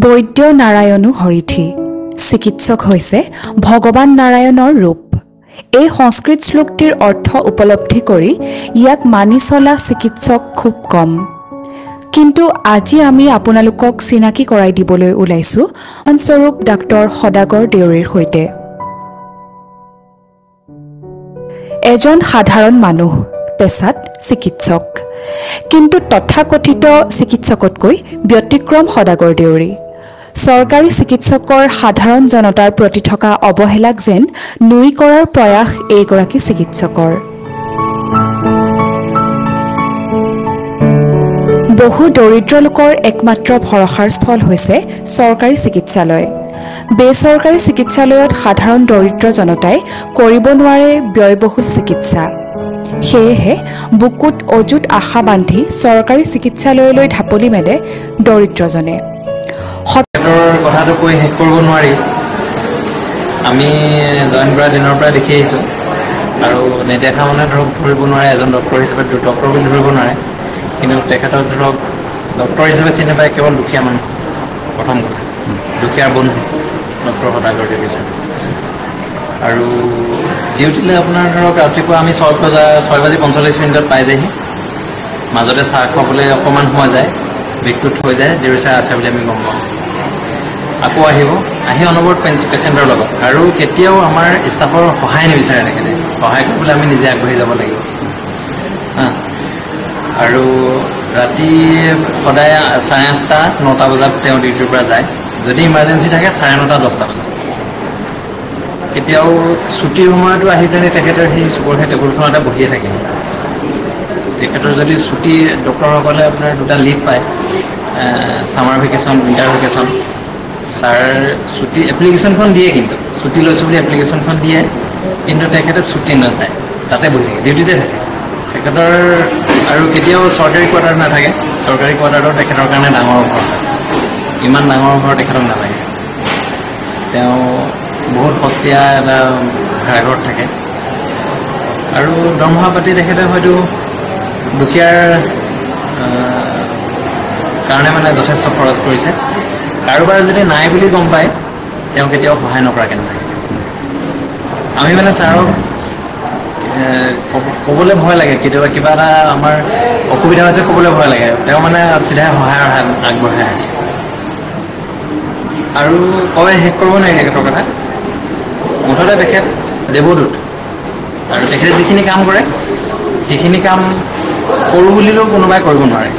বৈদ্য নাৰায়ণো হৰিথি চিকিৎসক হৈছে ভগৱান নাৰায়ণৰ ৰূপ। এই সংস্কৃত শ্লোকটিৰ অৰ্থ উপলব্ধি কৰি ইয়াক মানি চলা চিকিৎসক খুব কম। কিন্তু আজি আমি আপোনালোকক চিনাকি কৰাই দিবলৈ ওলাইছো স্বৰূপ ডাক্তৰ সদাগৰ দেউৰীৰ সৈতে। এজন সাধাৰণ মানুহ, পেছাত চিকিৎসক, কিন্তু তথাকথিত চিকিৎসকতকৈ ব্যতিক্ৰম সদাগৰ দেউৰী। চৰকাৰী চিকিৎসকৰ সাধাৰণ জনতাৰ প্ৰতি থকা অৱহেলাক যেন নুই কৰাৰ প্ৰয়াস এইগৰাকী চিকিৎসকৰ। বহু দৰিদ্ৰ লোকৰ একমাত্ৰ ভৰসাৰ স্থল হৈছে চৰকাৰী চিকিৎসালয়। বেচৰকাৰী চিকিৎসালয়ত সাধাৰণ দৰিদ্ৰ জনতাই কৰিব নোৱাৰে ব্যয়বহুল চিকিৎসা। সেয়েহে বুকুত অযুত আশা বান্ধি চৰকাৰী চিকিৎসালয়লৈ ঢাপলি মেলে দৰিদ্ৰজনে। কথাটো কৈ শেষ কৰিব নোৱাৰি। আমি জইন কৰা দিনৰ পৰা দেখি আহিছোঁ আৰু নেদেখা মানে ধৰক ধৰিব নোৱাৰে, এজন ডক্টৰ হিচাপে ডক্টৰ বুলি ধৰিব নোৱাৰে, কিন্তু তেখেতক ধৰক ডক্টৰ হিচাপে চিনি পায় কেৱল দুখীয়া মানুহ। প্ৰথম কথা, দুখীয়াৰ বন্ধু ডক্টৰ সদাগৰ দেউৰী ছাৰ। আৰু ডিউটিলৈ আপোনাৰ ধৰক ৰাতিপুৱা আমি 6:45 পাই যায়হি। মাজতে চাহ খুৱাবলৈ অকণমান সময় যায়, বেগটো থৈ যায়, দেউৰী ছাৰ আছে বুলি আমি গম পাওঁ। আকৌ আহিব, আহি অনবৰত পেচেণ্টৰ লগত, আৰু কেতিয়াও আমাৰ ষ্টাফৰ সহায় নিবিচাৰে তেখেতে। সহায় কৰিবলৈ আমি নিজে আগবাঢ়ি যাব লাগিব। আৰু ৰাতি সদায় 8:30-9 বজাত তেওঁ ডিউটিৰ পৰা যায়। যদি ইমাৰ্জেঞ্চি থাকে 9:30-10 বজাত। কেতিয়াও ছুটিৰ সময়তো আহি পেলাই তেখেতৰ সেই চুকৰ টেবুলখনতে বহিয়ে থাকে। তেখেতৰ যদি ছুটি, ডক্টৰসকলে আপোনাৰ 2টা লিভ পায়, summer vacation, winter vacation. Sir ছুটি এপ্লিকেশ্যনখন দিয়ে, কিন্তু ছুটি লৈছোঁ বুলি এপ্লিকেশ্যনখন দিয়ে, কিন্তু তেখেতে ছুটি নাযায়, তাতে বহি থাকে, ডিউটিতে থাকে তেখেতৰ। আৰু কেতিয়াও চৰকাৰী কোৱাৰ্টাৰ নাথাকে। চৰকাৰী কোৱাৰ্টাৰটো তেখেতৰ কাৰণে ডাঙৰ ঘৰ, ইমান ডাঙৰ ঘৰ তেখেতক নালাগে। তেওঁ বহুত সস্তীয়া এটা ভাড়াঘৰত থাকে, আৰু দৰমহা পাতি তেখেতে হয়তো দুখীয়াৰ কাৰণে মানে যথেষ্ট খৰচ কৰিছে। কাৰোবাৰ যদি নাই বুলি গম পায়, তেওঁ কেতিয়াও সহায় নকৰাকৈ নাথাকে। আমি মানে ছাৰক ক'বলৈ ভয় লাগে, কেতিয়াবা কিবা এটা আমাৰ অসুবিধা হৈছে ক'বলৈ ভয় লাগে, তেওঁ মানে চিধাই সহায়ৰ হাত আগবঢ়াই আহে। আৰু কবে শেষ কৰিব নোৱাৰি তেখেতৰ কথা। মুঠতে তেখেত দেৱদূত, আৰু তেখেতে যিখিনি কাম কৰে সেইখিনি কাম কৰোঁ বুলিলেও কোনোবাই কৰিব নোৱাৰে।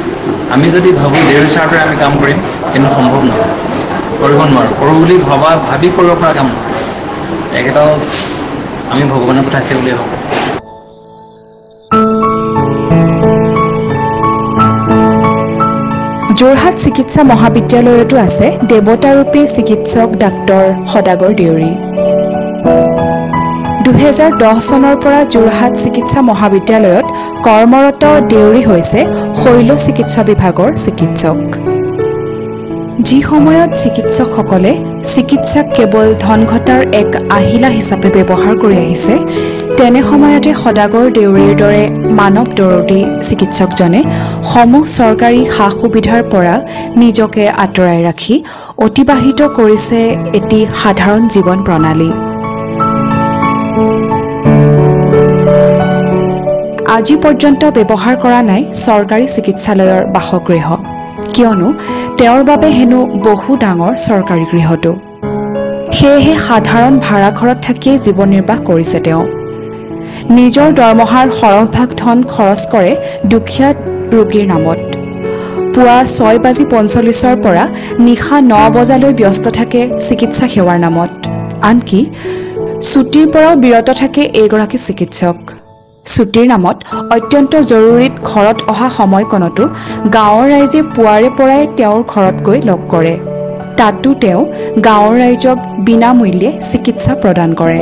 আমি যদি ভাবোঁ দেউৰী ছাৰৰ দৰে আমি কাম কৰিম, কিন্তু সম্ভৱ নহয়, কৰিব নোৱাৰোঁ। কৰোঁ বুলি ভাবি কৰিব পৰা কাম নহয়। তেখেতক আমি ভগৱানে পঠাইছে বুলিয়ে ভাবোঁ। যোৰহাট চিকিৎসা মহাবিদ্যালয়তো আছে দেৱতাৰূপী চিকিৎসক ডাক্তৰ সদাগৰ দেউৰী। 2010 চনৰ পৰা যোৰহাট চিকিৎসা মহাবিদ্যালয়ত কৰ্মৰত দেউৰী হৈছে শৈল চিকিৎসা বিভাগৰ চিকিৎসক। যি সময়ত চিকিৎসকসকলে চিকিৎসাক কেৱল ধন ঘটাৰ এক আহিলা হিচাপে ব্যৱহাৰ কৰি আহিছে, তেনে সময়তে সদাগৰ দেউৰীৰ দৰে মানৱ দৰদী চিকিৎসকজনে সমূহ চৰকাৰী সা সুবিধাৰ পৰা নিজকে আঁতৰাই ৰাখি অতিবাহিত কৰিছে এটি সাধাৰণ জীৱন প্ৰণালী। আজি পৰ্যন্ত ব্যৱহাৰ কৰা নাই চৰকাৰী চিকিৎসালয়ৰ বাসগৃহ, কিয়নো তেওঁৰ বাবে হেনো বহু ডাঙৰ চৰকাৰী গৃহটো। সেয়েহে সাধাৰণ ভাড়াঘৰত থাকিয়েই জীৱন নিৰ্বাহ কৰিছে তেওঁ। নিজৰ দৰমহাৰ সৰহভাগ ধন খৰচ কৰে দুখীয়া ৰোগীৰ নামত। পুৱা 6:45 পৰা নিশা 9 বজালৈ ব্যস্ত থাকে চিকিৎসা সেৱাৰ নামত। আনকি ছুটিৰ পৰাও বিৰত থাকে এইগৰাকী চিকিৎসক। ছুটিৰ নামত অত্যন্ত জৰুৰীত ঘৰত অহা সময়কণতো গাঁৱৰ ৰাইজে পুৱাৰে পৰাই তেওঁৰ ঘৰত গৈ লগ কৰে। তাতো তেওঁ গাঁৱৰ ৰাইজক বিনামূল্যে চিকিৎসা প্ৰদান কৰে।